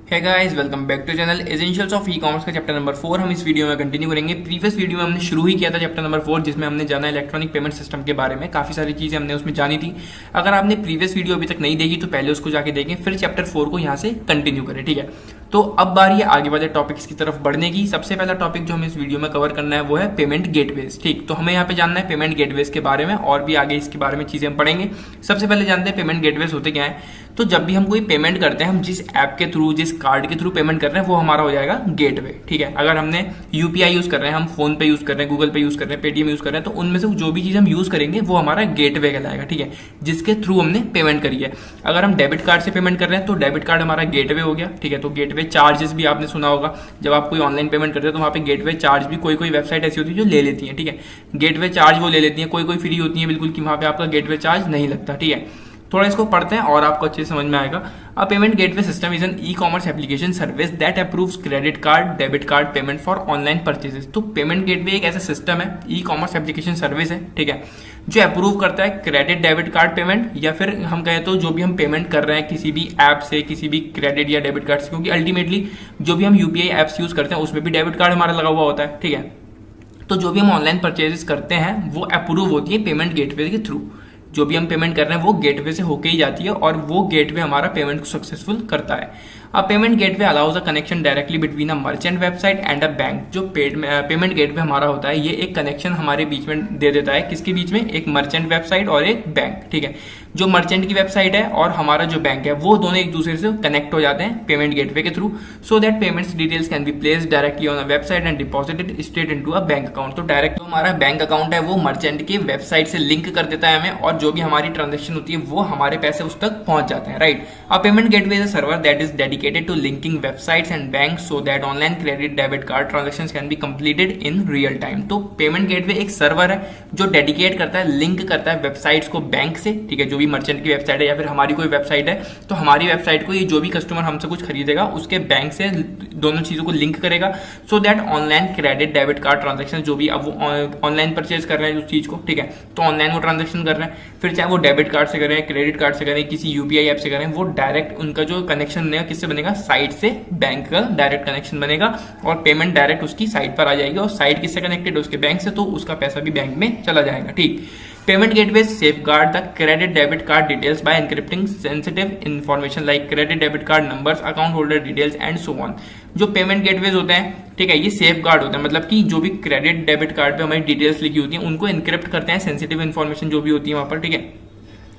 Hey guys, welcome back to channel essentials of e commerce का chapter number 4 हम इस video में continue करेंगे। प्रीवियस वीडियो में हमने शुरू ही किया था चैप्टर नंबर 4, जिसमें हमने जाना इलेक्ट्रॉनिक पेमेंट सिस्टम के बारे में। काफी सारी चीजें हमने उसमें जानी थी। अगर आपने प्रीवियस वीडियो अभी तक नहीं देखी तो पहले उसको जाके देखें, फिर चैप्टर 4 को यहाँ से कंटिन्यू करें। ठीक है, तो अब बारी है आगे वाले टॉपिक्स की तरफ बढ़ने की। सबसे पहला टॉपिक जो हमें इस वीडियो में कवर करना है वो है पेमेंट गेटवेज। ठीक, तो हमें यहाँ पे जानना है पेमेंट गेटवेज के बारे में, और भी आगे इसके बारे में चीजें हम पढ़ेंगे। सबसे पहले जानते हैं पेमेंट गेटवेज होते क्या है। तो जब भी हम कोई पेमेंट करते हैं, हम जिस ऐप के थ्रू, जिस कार्ड के थ्रू पेमेंट कर रहे हैं वो हमारा हो जाएगा गेटवे। ठीक है, अगर हमने यूपीआई यूज कर रहे हैं, हम फोन पे यूज कर रहे हैं, गूगल पे यूज कर रहे हैं, पेटीएम यूज कर रहे हैं, तो उनमें से जो भी चीज हम यूज करेंगे वो हमारा गेटवे कहलाएगा। ठीक है, जिसके थ्रू हमने पेमेंट करी है। अगर हम डेबिट कार्ड से पेमेंट कर रहे हैं तो डेबिट कार्ड हमारा गेटवे हो गया। ठीक है, तो गेटवे चार्जेस भी आपने सुना होगा। जब आप कोई ऑनलाइन पेमेंट करते हैं तो वहाँ पे गेटवे चार्ज भी कोई वेबसाइट ऐसी होती है जो ले लेती है। ठीक है, गेटवे चार्ज वो ले लेती है, कोई फ्री होती है बिल्कुल कि वहाँ पे आपका गेटवे चार्ज नहीं लगता। ठीक है, थोड़ा इसको पढ़ते हैं और आपको अच्छे से समझ में आएगा। A payment gateway system is an e commerce application service that approves credit card, debit card payment for online purchases. तो पेमेंट गेटवे एक ऐसा सिस्टम है, ई कॉमर्स एप्लीकेशन सर्विस है। ठीक है, जो अप्रूव करता है क्रेडिट डेबिट कार्ड पेमेंट, या फिर हम कहें तो जो भी हम पेमेंट कर रहे हैं किसी भी ऐप से, किसी भी क्रेडिट या डेबिट कार्ड से, क्योंकि अल्टीमेटली जो भी हम यूपीआई एप्स यूज करते हैं उसमें भी डेबिट कार्ड हमारा लगा हुआ होता है। ठीक है, तो जो भी हम ऑनलाइन परचेजेस करते हैं वो अप्रूव होती है पेमेंट गेटवे के थ्रू। जो भी हम पेमेंट कर रहे हैं वो गेटवे से होके ही जाती है, और वो गेटवे हमारा पेमेंट को सक्सेसफुल करता है। अ payment gateway allows a connection directly between a merchant website and a bank. जो पेमेंट गेटवे हमारा होता है, ये एक कनेक्शन हमारे बीच में दे देता है। किसके बीच में? एक मर्चेंट वेबसाइट और एक बैंक। ठीक है, जो मर्चेंट की वेबसाइट है और हमारा जो बैंक है वो दोनों एक दूसरे से कनेक्ट हो जाते हैं पेमेंट गेटवे के through, so that payments details can be placed directly on a website and deposited straight into a bank account. तो डायरेक्ट हमारा बैंक अकाउंट है वो मर्चेंट की वेबसाइट से लिंक कर देता है हमें, और जो भी हमारी ट्रांजेक्शन होती है वो हमारे पैसे उस तक पहुंच जाते हैं। Right, a payment gateway is a server that is dedicated to linking websites and banks so that online credit debit card transactions can be completed in real time। तो पेमेंट गेटवे एक सर्वर है जो dedicate करता है, link करता है websites को bank से। ठीक है, जो भी मर्चेंट की वेबसाइट है या फिर हमारी कोई वेबसाइट है, तो हमारी वेबसाइट को ये जो भी कस्टमर हमसे कुछ खरीदेगा उसके बैंक से दोनों चीजों को लिंक करेगा, so that online credit debit card transaction, जो भी अब वो ऑनलाइन परचेज कर रहे हैं उस चीज को, ठीक है, तो ऑनलाइन वो ट्रांजेक्शन कर रहे हैं, फिर चाहे वो डेबिट कार्ड से करें, क्रेडिट कार्ड से करें, किसी यूपीआई ऐप से करें, वो डायरेक्ट उनका जो कनेक्शन बनेगा किससे बनेगा? साइट से बैंक का डायरेक्ट कनेक्शन बनेगा, और पेमेंट डायरेक्ट उसकी साइट पर आ जाएगी, और साइट किससे कनेक्टेड है? उसके बैंक से, तो उसका पैसा भी बैंक में चला जाएगा। ठीक, payment gateway safeguard the credit debit card details bye एनक्रिप्टिंग sensitive information like credit debit card numbers, account holder details and so on. जो पेमेंट गेटवेज होते हैं, ठीक है, ये सेफ गार्ड होते हैं, मतलब कि जो भी क्रेडिट डेबिट कार्ड पे हमारी डिटेल्स लिखी होती है उनको एनक्रिप्ट करते हैं, सेंसिटिव इन्फॉर्मेशन जो भी होती है वहां पर। ठीक है,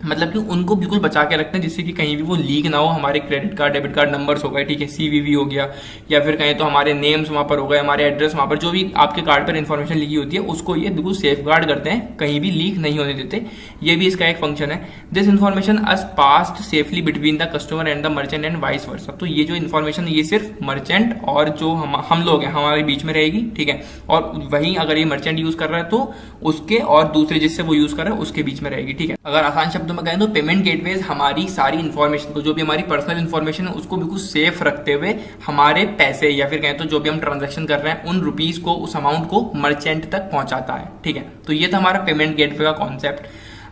मतलब कि उनको बिल्कुल बचा के रखते हैं जिससे कि कहीं भी वो लीक ना हो। हमारे credit card debit card numbers हो गए, ठीक है, सीवीवी हो गया, या फिर कहें तो हमारे नेम्स वहां पर हो गए, हमारे एड्रेस वहां पर, जो भी आपके कार्ड पर इन्फॉर्मेशन लिखी होती है उसको ये बिल्कुल सेफ गार्ड करते हैं, कहीं भी लीक नहीं होने देते। ये भी इसका एक फंक्शन है। This information us passed safely between the customer and the merchant and vice versa. तो ये जो इन्फॉर्मेशन ये सिर्फ मर्चेंट और जो हम लोग हैं हमारे बीच में रहेगी। ठीक है, और वहीं अगर ये मर्चेंट यूज कर रहा है तो उसके और दूसरे जिससे वो यूज कर रहा है उसके बीच में रहेगी। ठीक है, अगर आसान शब्दों में कहें तो पेमेंट गेटवेज हमारी सारी इन्फॉर्मेशन को, जो भी हमारी पर्सनल इन्फॉर्मेशन है उसको बिल्कुल सेफ रखते हुए हमारे पैसे, या फिर कहें तो जो भी हम ट्रांजैक्शन कर रहे हैं उन रुपीस को, उस अमाउंट को मर्चेंट तक पहुंचाता है। ठीक है, तो ये था हमारा पेमेंट गेटवे का कॉन्सेप्ट।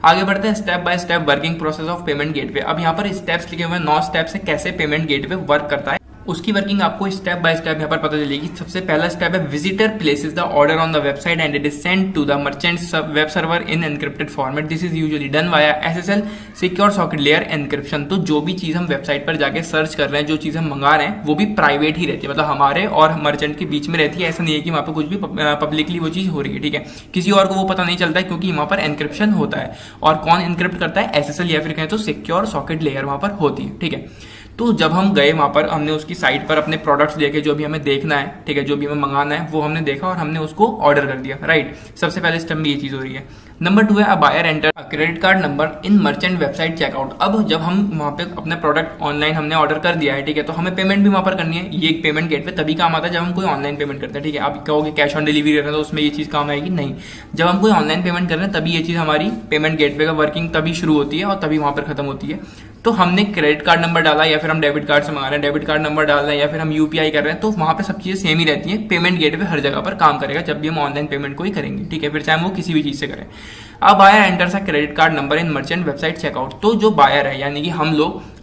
आगे बढ़ते हैं step by step working process of payment gateway. अब यहाँ पर स्टेप्स लिखे हुए हैं, 9 स्टेप्स है कैसे पेमेंट गेटवे वर्क करता है। उसकी वर्किंग आपको स्टेप बाय स्टेप यहाँ पर पता चलेगी। सबसे पहला स्टेप है visitor places the order on the website and it is sent to the merchant web server in encrypted format. This is usually done via SSL secure socket layer encryption. तो जो भी चीज हम वेबसाइट पर जाके search कर रहे हैं, जो चीज हम मंगा रहे हैं वो भी प्राइवेट ही रहती है, मतलब हमारे और मर्चेंट के बीच में रहती है। ऐसा नहीं है कि वहां पर कुछ भी पब्लिकली वो चीज हो रही है। ठीक है, किसी और को वो पता नहीं चलता है क्योंकि वहां पर एनक्रिप्शन होता है। और कौन एनक्रिप्ट करता है? एसएसएल, या फिर कहें तो सिक्योर सॉकेट लेयर वहां पर होती है। ठीक है, तो जब हम गए वहां पर, हमने उसकी साइट पर अपने प्रोडक्ट्स देखे, जो भी हमें देखना है, ठीक है, जो भी हमें मंगाना है वो हमने देखा और हमने उसको ऑर्डर कर दिया। राइट, सबसे पहले स्टेप में ये चीज हो रही है। नंबर 2 है a buyer enter a credit card number in merchant website checkout. अब जब हम वहां पे अपने प्रोडक्ट ऑनलाइन हमने ऑर्डर कर दिया है, ठीक है, तो हमें पेमेंट भी वहां पर करनी है। ये एक पेमेंट गेटवे तभी काम आता है जब हम कोई ऑनलाइन पेमेंट करते हैं। ठीक है, आप कहोगे कैश ऑन डिलीवरी कर रहे हैं तो उसमें ये चीज काम आएगी? नहीं, जब हम कोई ऑनलाइन पेमेंट कर रहे हैं तभी ये चीज हमारी पेमेंट गेटवे का वर्किंग तभी शुरू होती है और तभी वहां पर खत्म होती है। तो हमने क्रेडिट कार्ड नंबर डाला या फिर हम डेबिट कार्ड से मंगा रहे हैं, डेबिट कार्ड नंबर डाल रहे हैं या फिर हम यूपीआई कर रहे हैं, तो वहां पे सब चीजें सेम ही रहती है। पेमेंट गेटवे हर जगह पर काम करेगा जब भी हम ऑनलाइन पेमेंट को ही करेंगे, ठीक है, फिर चाहे वो किसी भी चीज से करें। अब buyer enters a credit card number in merchant website checkout, तो जो बायर है यानी कि हम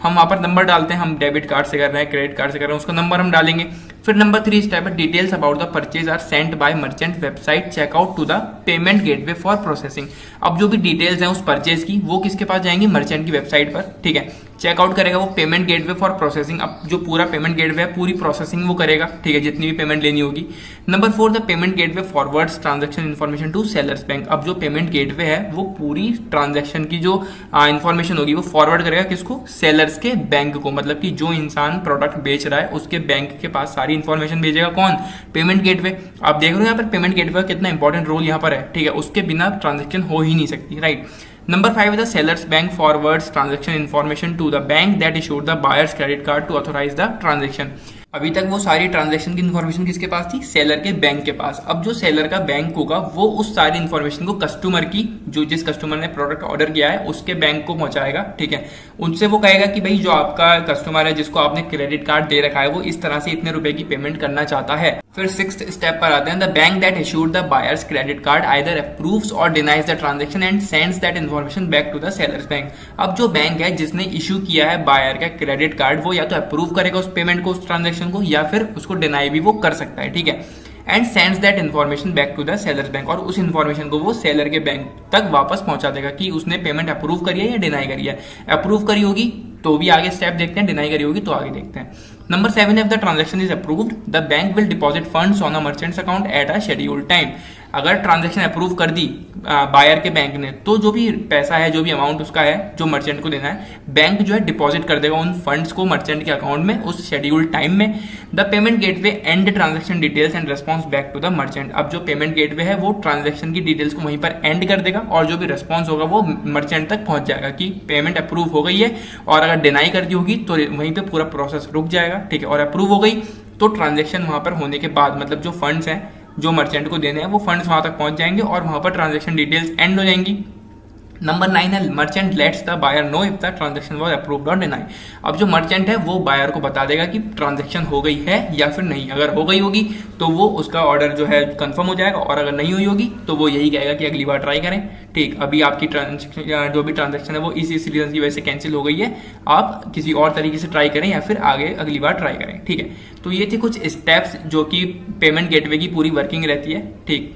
वहां पर नंबर डालते हैं, हम डेबिट कार्ड से कर रहे हैं, क्रेडिट कार्ड से कर रहे हैं, उसका नंबर हम डालेंगे। फिर नंबर 3 स्टेप है, details about the purchase are sent by merchant website checkout to the payment gateway for processing. अब जो भी डिटेल्स हैं उस परचेज की वो किसके पास जाएंगी, मर्चेंट की वेबसाइट पर, ठीक है, चेकआउट करेगा वो पेमेंट गेटवे फॉर प्रोसेसिंग। अब जो पूरा पेमेंट गेटवे है पूरी प्रोसेसिंग वो करेगा, ठीक है, जितनी भी पेमेंट लेनी होगी। Number 4 the payment gateway forwards transaction information to seller's bank. अब जो पेमेंट गेटवे है वो पूरी ट्रांजैक्शन की जो इन्फॉर्मेशन होगी वो फॉरवर्ड करेगा किसको, सेलर्स के बैंक को, मतलब कि जो इंसान प्रोडक्ट बेच रहा है उसके बैंक के पास सारी इन्फॉर्मेशन भेजेगा कौन, पेमेंट गेटवे। आप देख रहे हो यहाँ पर पेमेंट गेटवे का कितना इंपॉर्टेंट रोल यहाँ पर है, ठीक है, उसके बिना ट्रांजेक्शन हो ही नहीं सकती, right. Number 5 the seller's bank forwards transaction information to the bank that issued the buyer's credit card to authorize the transaction। अभी तक वो सारी ट्रांजैक्शन की इन्फॉर्मेशन किसके पास थी, सेलर के बैंक के पास। अब जो सेलर का बैंक होगा वो उस सारी इन्फॉर्मेशन को कस्टमर की, जो जिस कस्टमर ने प्रोडक्ट ऑर्डर किया है उसके बैंक को पहुंचाएगा, ठीक है। उनसे वो कहेगा कि भाई जो आपका कस्टमर है जिसको आपने क्रेडिट कार्ड दे रखा है वो इस तरह से इतने रुपए की पेमेंट करना चाहता है। फिर 6th स्टेप पर आते हैं, the bank that issued the buyer's credit card either approves और denies the transaction and sends that information back to the seller's bank. अब जो बैंक है जिसने इशू किया है बायर का क्रेडिट कार्ड वो या तो अप्रूव करेगा उस पेमेंट को, उस ट्रांजैक्शन को, या फिर उसको डिनाई भी वो कर सकता है, ठीक है, and sends that information back to the seller's bank. और उस इन्फॉर्मेशन को वो सेलर के बैंक तक वापस पहुंचा देगा कि उसने पेमेंट अप्रूव करी है या डिनाई करी है। अप्रूव करी होगी तो भी आगे स्टेप देखते हैं, डिनाई करी होगी तो आगे देखते हैं। Number 7 if the transaction is approved the bank will deposit funds on a merchant's account at a scheduled time। अगर ट्रांजैक्शन अप्रूव कर दी बायर के बैंक ने तो जो भी पैसा है, जो भी अमाउंट उसका है जो मर्चेंट को देना है, बैंक जो है डिपॉजिट कर देगा उन फंड्स को मर्चेंट के अकाउंट में उस शेड्यूल्ड टाइम में। The payment gateway and transaction details and response back to the merchant. अब जो पेमेंट गेटवे है वो ट्रांजैक्शन की डिटेल्स को वहीं पर एंड कर देगा और जो भी रेस्पॉन्स होगा वो मर्चेंट तक पहुंच जाएगा कि पेमेंट अप्रूव हो गई है, और अगर डिनाई कर दी होगी तो वहीं पे पूरा प्रोसेस रुक जाएगा, ठीक है, और अप्रूव हो गई तो ट्रांजैक्शन वहां पर होने के बाद मतलब जो फंड्स हैं जो मर्चेंट को देने हैं वो फंड्स वहां तक पहुंच जाएंगे और वहां पर ट्रांजैक्शन डिटेल्स एंड हो जाएंगी। नंबर 9 है merchant lets the buyer know if the transaction was approved और डिनाई। अब जो मर्चेंट है वो बायर को बता देगा कि ट्रांजैक्शन हो गई है या फिर नहीं। अगर हो गई होगी तो वो उसका ऑर्डर जो है कंफर्म हो जाएगा, और अगर नहीं हुई होगी तो वो यही कहेगा कि अगली बार ट्राई करें, ठीक, अभी आपकी ट्रांजैक्शन जो भी ट्रांजैक्शन है वो इस रीजन की वजह से कैंसिल हो गई है, आप किसी और तरीके से ट्राई करें या फिर आगे अगली बार ट्राई करें, ठीक है। तो ये थे कुछ स्टेप्स जो कि पेमेंट गेटवे की पूरी वर्किंग रहती है, ठीक।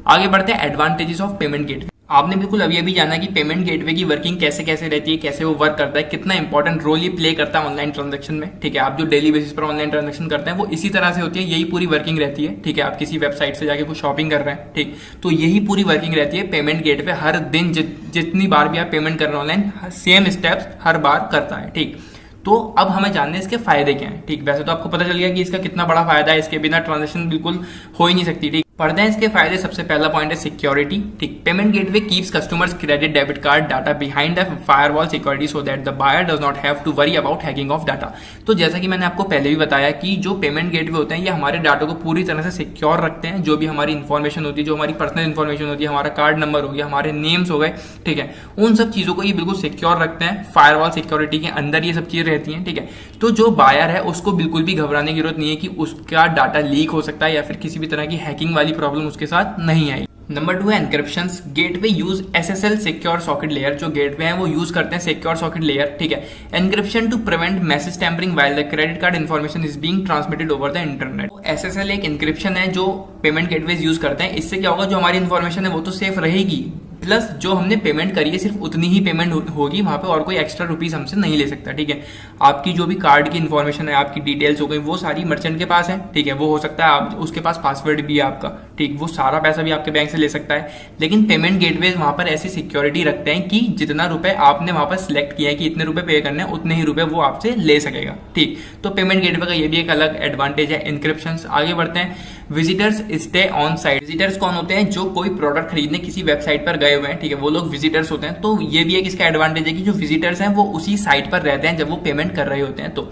आगे बढ़ते हैं एडवांटेजेस ऑफ पेमेंट गेटवे। आपने बिल्कुल अभी जाना कि पेमेंट गेटवे की वर्किंग कैसे कैसे रहती है, कैसे वो वर्क करता है, कितना इंपॉर्टेंट रोल ये प्ले करता है ऑनलाइन ट्रांजैक्शन में, ठीक है। आप जो डेली बेसिस पर ऑनलाइन ट्रांजैक्शन करते हैं वो इसी तरह से होती है, यही पूरी वर्किंग रहती है, ठीक है। आप किसी वेबसाइट से जाके कुछ शॉपिंग कर रहे हैं, ठीक, तो यही पूरी वर्किंग रहती है। पेमेंट गेटवे हर दिन जितनी बार भी आप पेमेंट कर रहे हैं ऑनलाइन सेम स्टेप्स हर बार करता है, ठीक। तो अब हमें जानना है इसके फायदे क्या हैं, ठीक। वैसे तो आपको पता चल गया कि इसका कितना बड़ा फायदा है, इसके बिना ट्रांजैक्शन बिल्कुल हो ही नहीं सकती, ठीक। पढ़ते हैं इसके फायदे। सबसे पहला पॉइंट है सिक्योरिटी, ठीक। Payment gateway keeps customers credit debit card data behind the firewall security so that the buyer does not have to worry about hacking of data. तो जैसा कि मैंने आपको पहले भी बताया कि जो पेमेंट गेटवे होते हैं ये हमारे डाटा को पूरी तरह से सिक्योर रखते हैं। जो भी हमारी इन्फॉर्मेशन होती है, जो हमारी पर्सनल इन्फॉर्मेशन होती है, हमारा कार्ड नंबर हो गया, हमारे नेम्स हो गए, ठीक है, उन सब चीजों को ये बिल्कुल सिक्योर रखते हैं। फायरवॉल सिक्योरिटी के अंदर ये सब चीजें रहती हैं, ठीक है। तो जो बायर है उसको बिल्कुल भी घबराने की जरूरत नहीं है कि उसका डाटा लीक हो सकता है या फिर किसी भी तरह की हैकिंग वाली प्रॉब्लम उसके साथ नहीं आई। नंबर 2 है encryption. Gateway use SSL secure socket layer. जो गेटवे है वो यूज करते हैं सिक्योर सॉकेट लेयर, ठीक है, encryption to prevent message tampering while the credit card information is being transmitted over the internet. SSL एक एनक्रिप्शन है जो पेमेंट गेटवेज यूज करते हैं। इससे क्या होगा, जो हमारी इन्फॉर्मेशन है वो तो सेफ रहेगी, प्लस जो हमने पेमेंट करी है सिर्फ उतनी ही पेमेंट होगी, वहां पे और कोई एक्स्ट्रा रुपीज हमसे नहीं ले सकता, ठीक है। आपकी जो भी कार्ड की इन्फॉर्मेशन है, आपकी डिटेल्स हो गई, वो सारी मर्चेंट के पास है, ठीक है। वो हो सकता है आप उसके पास पासवर्ड भी है आपका, ठीक, वो सारा पैसा भी आपके बैंक से ले सकता है। लेकिन पेमेंट गेटवेज वहां पर ऐसी सिक्योरिटी रखते हैं कि जितना रुपए आपने वहां पर सिलेक्ट किया है कि इतने रुपए पे करने हैं, उतने ही रुपए वो आपसे ले सकेगा, ठीक। तो पेमेंट गेटवे का ये भी एक अलग एडवांटेज है, एनक्रिप्शन। आगे बढ़ते हैं, visitors stay on site. Visitors कौन होते हैं, जो कोई प्रोडक्ट खरीदने किसी वेबसाइट पर गए हुए हैं, ठीक है, वो लोग विजिटर्स होते हैं। तो ये भी एक इसका एडवांटेज है कि जो विजिटर्स हैं वो उसी साइट पर रहते हैं जब वो पेमेंट कर रहे होते हैं। तो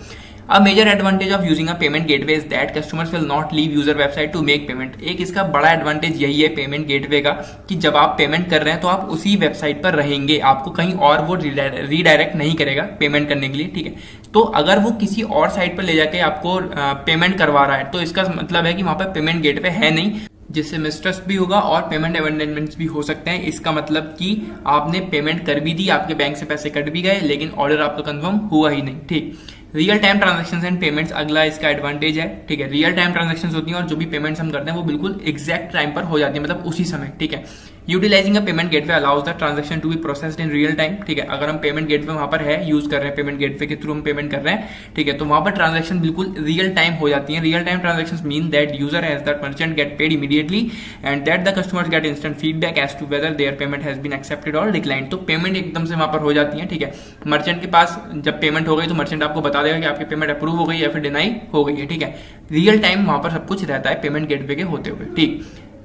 a major advantage of using a payment gateway is that customers will not leave user website to make payment. एक इसका बड़ा एडवांटेज यही है पेमेंट गेटवे का कि जब आप पेमेंट कर रहे हैं तो आप उसी वेबसाइट पर रहेंगे, आपको कहीं और वो रीडायरेक्ट नहीं करेगा पेमेंट करने के लिए, ठीक है। तो अगर वो किसी और साइट पर ले जाके आपको पेमेंट करवा रहा है तो इसका मतलब है कि वहां पर पेमेंट गेटवे है नहीं, जिससे मिसट्रस्ट भी होगा और पेमेंट अबेंडनमेंट्स भी हो सकते हैं। इसका मतलब कि आपने पेमेंट कर भी दी, आपके बैंक से पैसे कट भी गए, लेकिन ऑर्डर आपका कंफर्म हुआ ही नहीं, ठीक। Real time transactions and payments अगला इसका एडवांटेज है, ठीक है। रियल टाइम ट्रांजैक्शंस होती हैं और जो भी पेमेंट्स हम करते हैं वो बिल्कुल एग्जैक्ट टाइम पर हो जाती है, मतलब उसी समय, ठीक है। Utilising a payment gateway allows the transaction to be processed in real time, ठीक है। अगर हम पेमेंट गेटवे वहां पर है, यूज कर रहे हैं, पेमेंट गेटवे के थ्रू हम पेमेंट कर रहे हैं, ठीक है, तो वहां पर ट्रांजैक्शन बिल्कुल रियल टाइम हो जाती है। Real time transactions mean that user has that merchant get paid immediately and that the customers get instant feedback as to whether their payment has been accepted और डिक्लाइंड। तो payment एकदम से वहां पर हो जाती है, ठीक है। मर्चेंट के पास जब पेमेंट हो गई तो मर्चेंट आपको बता देगा कि आपकी पेमेंट अप्रूव हो गई या फिर डिनाई हो गई है, ठीक है। रियल टाइम वहां पर सब कुछ रहता है पेमेंट गेटवे के होते हुए, ठीक।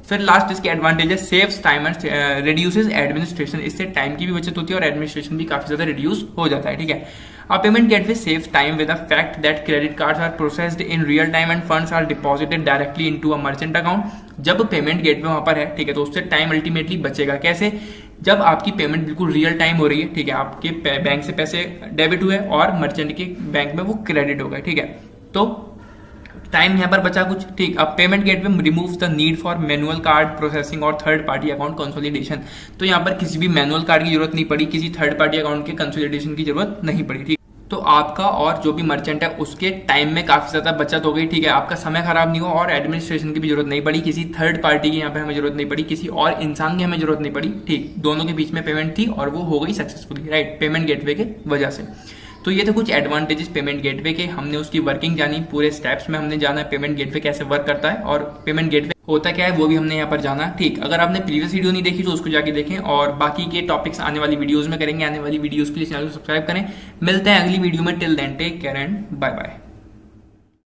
फिर लास्ट इसके एडवांटेज है saves time and reduces administration. इससे टाइम की भी बचत होती है और एडमिनिस्ट्रेशन भी काफी ज्यादा रिड्यूस हो जाता है, ठीक है। A payment gateway saves time with the fact that credit cards are processed in real time and funds are deposited directly into a merchant account। जब पेमेंट गेटवे वहां पर है, ठीक है, तो उससे टाइम अल्टीमेटली बचेगा। कैसे? जब आपकी पेमेंट बिल्कुल रियल टाइम हो रही है, ठीक है, आपके बैंक से पैसे डेबिट हुए और मर्चेंट के बैंक में वो क्रेडिट हो गए, ठीक है, तो टाइम यहां पर बचा कुछ, ठीक। अब payment gateway removes the need for manual card processing और थर्ड पार्टी अकाउंट कंसोलिडेशन। तो यहां पर किसी भी मैनुअल कार्ड की जरूरत नहीं पड़ी, किसी थर्ड पार्टी अकाउंट के कंसोलिडेशन की जरूरत नहीं पड़ी, ठीक। तो आपका और जो भी मर्चेंट है उसके टाइम में काफी ज्यादा बचत हो गई, ठीक है। आपका समय खराब नहीं हुआ और एडमिनिस्ट्रेशन की भी जरूरत नहीं पड़ी, किसी थर्ड पार्टी की यहाँ पे हमें जरूरत नहीं पड़ी, किसी और इंसान की हमें जरूरत नहीं पड़ी, ठीक। दोनों के बीच में पेमेंट थी और वो हो गई सक्सेसफुली, राइट, पेमेंट गेटवे के वजह से। तो ये थे कुछ एडवांटेजेस पेमेंट गेटवे के। हमने उसकी वर्किंग जानी, पूरे स्टेप्स में हमने जाना पेमेंट गेटवे कैसे वर्क करता है और पेमेंट गेटवे होता क्या है वो भी हमने यहाँ पर जाना, ठीक। अगर आपने प्रीवियस वीडियो नहीं देखी तो उसको जाके देखें और बाकी के टॉपिक्स आने वाली वीडियोस में करेंगे। आने वाली वीडियोस के लिए चैनल को सब्सक्राइब करें। मिलते हैं अगली वीडियो में, till then take care and bye bye.